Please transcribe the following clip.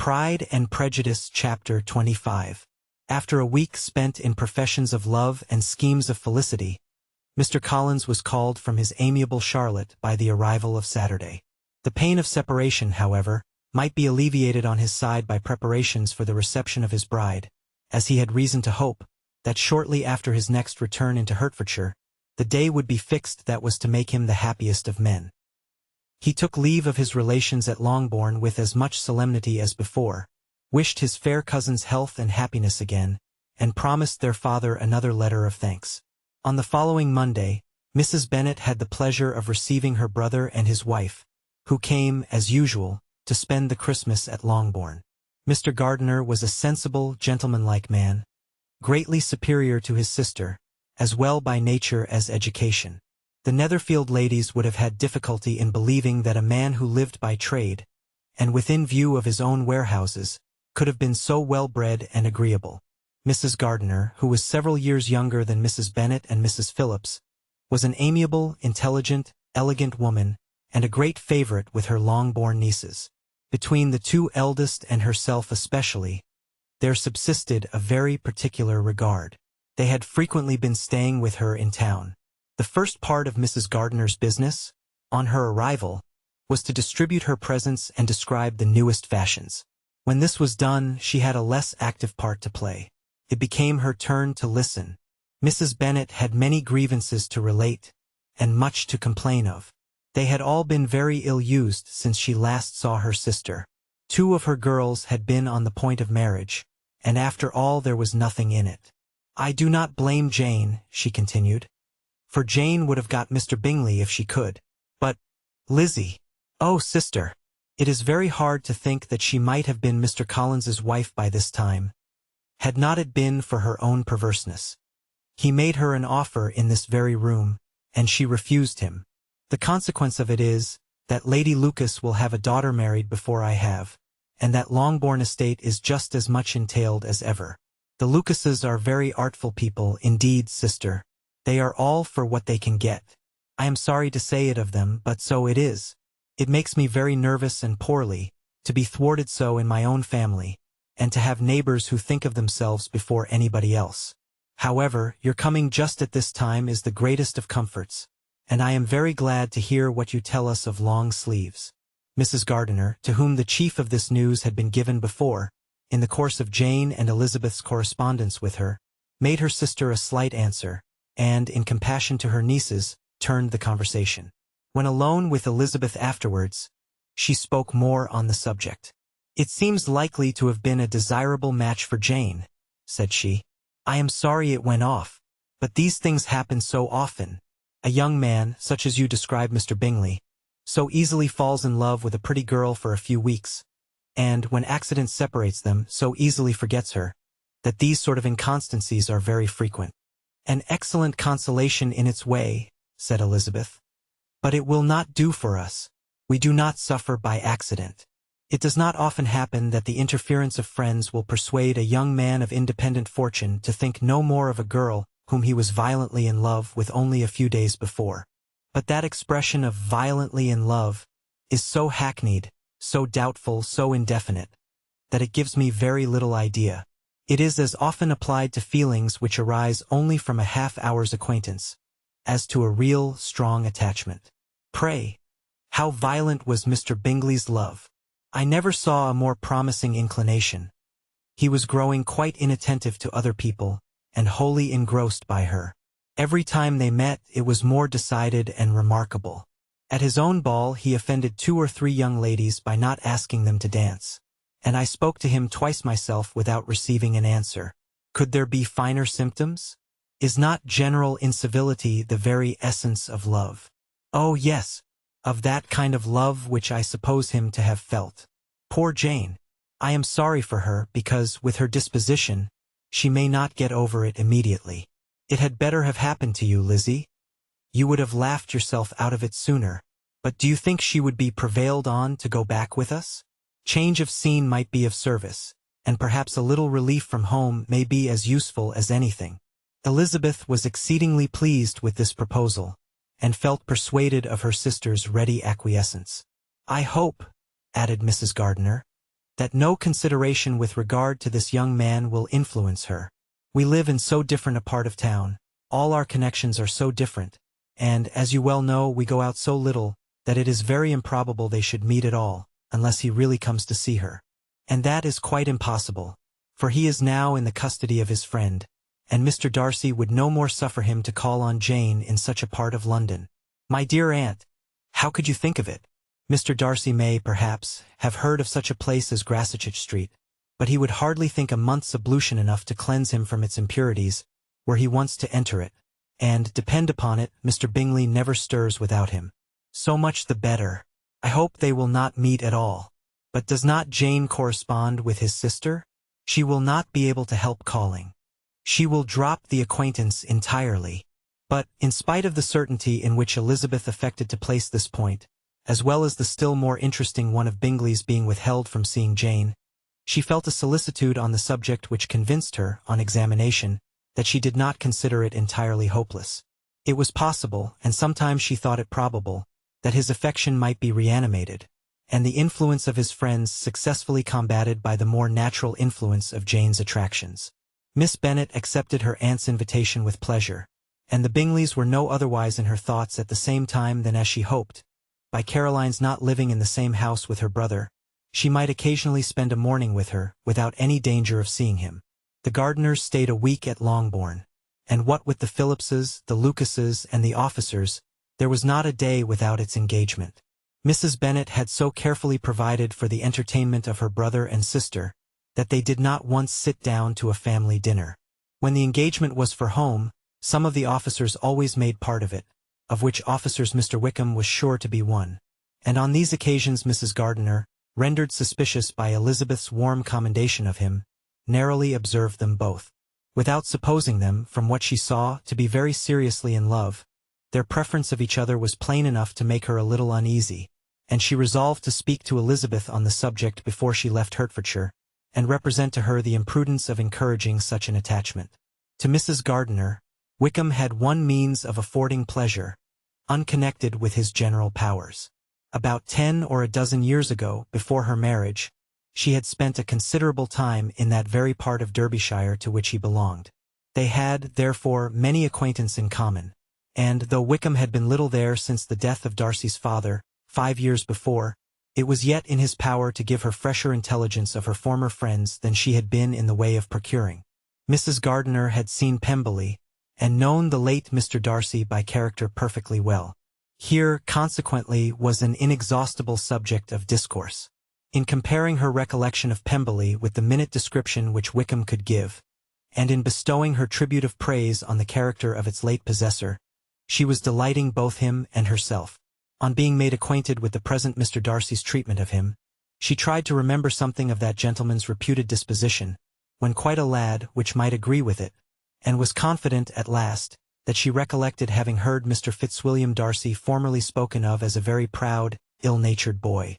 Pride and Prejudice Chapter 25. After a week spent in professions of love and schemes of felicity, Mr. Collins was called from his amiable Charlotte by the arrival of Saturday. The pain of separation, however, might be alleviated on his side by preparations for the reception of his bride, as he had reason to hope that shortly after his next return into Hertfordshire, the day would be fixed that was to make him the happiest of men. He took leave of his relations at Longbourn with as much solemnity as before, wished his fair cousin's health and happiness again, and promised their father another letter of thanks. On the following Monday, Mrs. Bennet had the pleasure of receiving her brother and his wife, who came, as usual, to spend the Christmas at Longbourn. Mr. Gardiner was a sensible, gentlemanlike man, greatly superior to his sister, as well by nature as education. The Netherfield ladies would have had difficulty in believing that a man who lived by trade, and within view of his own warehouses, could have been so well-bred and agreeable. Mrs. Gardiner, who was several years younger than Mrs. Bennet and Mrs. Phillips, was an amiable, intelligent, elegant woman, and a great favorite with her long-born nieces. Between the two eldest and herself especially, there subsisted a very particular regard. They had frequently been staying with her in town. The first part of Mrs. Gardiner's business, on her arrival, was to distribute her presents and describe the newest fashions. When this was done, she had a less active part to play. It became her turn to listen. Mrs. Bennet had many grievances to relate, and much to complain of. They had all been very ill-used since she last saw her sister. 2 of her girls had been on the point of marriage, and after all there was nothing in it. "I do not blame Jane," she continued, "for Jane would have got Mr. Bingley if she could. But, Lizzie, oh sister, it is very hard to think that she might have been Mr. Collins's wife by this time, had not it been for her own perverseness. He made her an offer in this very room, and she refused him. The consequence of it is, that Lady Lucas will have a daughter married before I have, and that Longbourn estate is just as much entailed as ever. The Lucases are very artful people, indeed, sister. They are all for what they can get. I am sorry to say it of them, but so it is. It makes me very nervous and poorly, to be thwarted so in my own family, and to have neighbors who think of themselves before anybody else. However, your coming just at this time is the greatest of comforts, and I am very glad to hear what you tell us of long sleeves." Mrs. Gardiner, to whom the chief of this news had been given before, in the course of Jane and Elizabeth's correspondence with her, made her sister a slight answer, and, in compassion to her nieces, turned the conversation. When alone with Elizabeth afterwards, she spoke more on the subject. "It seems likely to have been a desirable match for Jane," said she. "I am sorry it went off, but these things happen so often. A young man, such as you describe Mr. Bingley, so easily falls in love with a pretty girl for a few weeks, and, when accident separates them, so easily forgets her, that these sort of inconstancies are very frequent." "An excellent consolation in its way," said Elizabeth. "But it will not do for us. We do not suffer by accident. It does not often happen that the interference of friends will persuade a young man of independent fortune to think no more of a girl whom he was violently in love with only a few days before. But that expression of violently in love is so hackneyed, so doubtful, so indefinite, that it gives me very little idea. It is as often applied to feelings which arise only from a half-hour's acquaintance, as to a real, strong attachment. Pray, how violent was Mr. Bingley's love? I never saw a more promising inclination. He was growing quite inattentive to other people, and wholly engrossed by her. Every time they met it was more decided and remarkable. At his own ball he offended 2 or 3 young ladies by not asking them to dance, and I spoke to him twice myself without receiving an answer. Could there be finer symptoms? Is not general incivility the very essence of love? Oh yes, of that kind of love which I suppose him to have felt. Poor Jane! I am sorry for her, because, with her disposition, she may not get over it immediately. It had better have happened to you, Lizzie. You would have laughed yourself out of it sooner. But do you think she would be prevailed on to go back with us? Change of scene might be of service, and perhaps a little relief from home may be as useful as anything." Elizabeth was exceedingly pleased with this proposal, and felt persuaded of her sister's ready acquiescence. "I hope," added Mrs. Gardiner, that no consideration with regard to this young man will influence her. We live in so different a part of town, all our connections are so different, and, as you well know, we go out so little, that it is very improbable they should meet at all, unless he really comes to see her. And that is quite impossible, for he is now in the custody of his friend, and Mr. Darcy would no more suffer him to call on Jane in such a part of London. My dear aunt, how could you think of it? Mr. Darcy may, perhaps, have heard of such a place as Grassetchett Street, but he would hardly think a month's ablution enough to cleanse him from its impurities, were he once to enter it, and, depend upon it, Mr. Bingley never stirs without him. So much the better. I hope they will not meet at all. But does not Jane correspond with his sister? She will not be able to help calling. She will drop the acquaintance entirely. But, in spite of the certainty in which Elizabeth affected to place this point, as well as the still more interesting one of Bingley's being withheld from seeing Jane, she felt a solicitude on the subject which convinced her, on examination, that she did not consider it entirely hopeless. It was possible, and sometimes she thought it probable, that his affection might be reanimated, and the influence of his friends successfully combated by the more natural influence of Jane's attractions. Miss Bennet accepted her aunt's invitation with pleasure, and the Bingleys were no otherwise in her thoughts at the same time than as she hoped. By Caroline's not living in the same house with her brother, she might occasionally spend a morning with her, without any danger of seeing him. The Gardiners stayed a week at Longbourn, and what with the Phillipses, the Lucases, and the officers, there was not a day without its engagement. Mrs. Bennet had so carefully provided for the entertainment of her brother and sister, that they did not once sit down to a family dinner. When the engagement was for home, some of the officers always made part of it, of which officers Mr. Wickham was sure to be one, and on these occasions Mrs. Gardiner, rendered suspicious by Elizabeth's warm commendation of him, narrowly observed them both. Without supposing them, from what she saw, to be very seriously in love, their preference of each other was plain enough to make her a little uneasy, and she resolved to speak to Elizabeth on the subject before she left Hertfordshire, and represent to her the imprudence of encouraging such an attachment. To Mrs. Gardiner, Wickham had one means of affording pleasure, unconnected with his general powers. About 10 or a dozen years ago, before her marriage, she had spent a considerable time in that very part of Derbyshire to which he belonged. They had, therefore, many acquaintance in common, and, though Wickham had been little there since the death of Darcy's father, 5 years before, it was yet in his power to give her fresher intelligence of her former friends than she had been in the way of procuring. Mrs. Gardiner had seen Pemberley, and known the late Mr. Darcy by character perfectly well. Here, consequently, was an inexhaustible subject of discourse. In comparing her recollection of Pemberley with the minute description which Wickham could give, and in bestowing her tribute of praise on the character of its late possessor, she was delighting both him and herself. On being made acquainted with the present Mr. Darcy's treatment of him, she tried to remember something of that gentleman's reputed disposition, when quite a lad, which might agree with it, and was confident, at last, that she recollected having heard Mr. Fitzwilliam Darcy formerly spoken of as a very proud, ill-natured boy.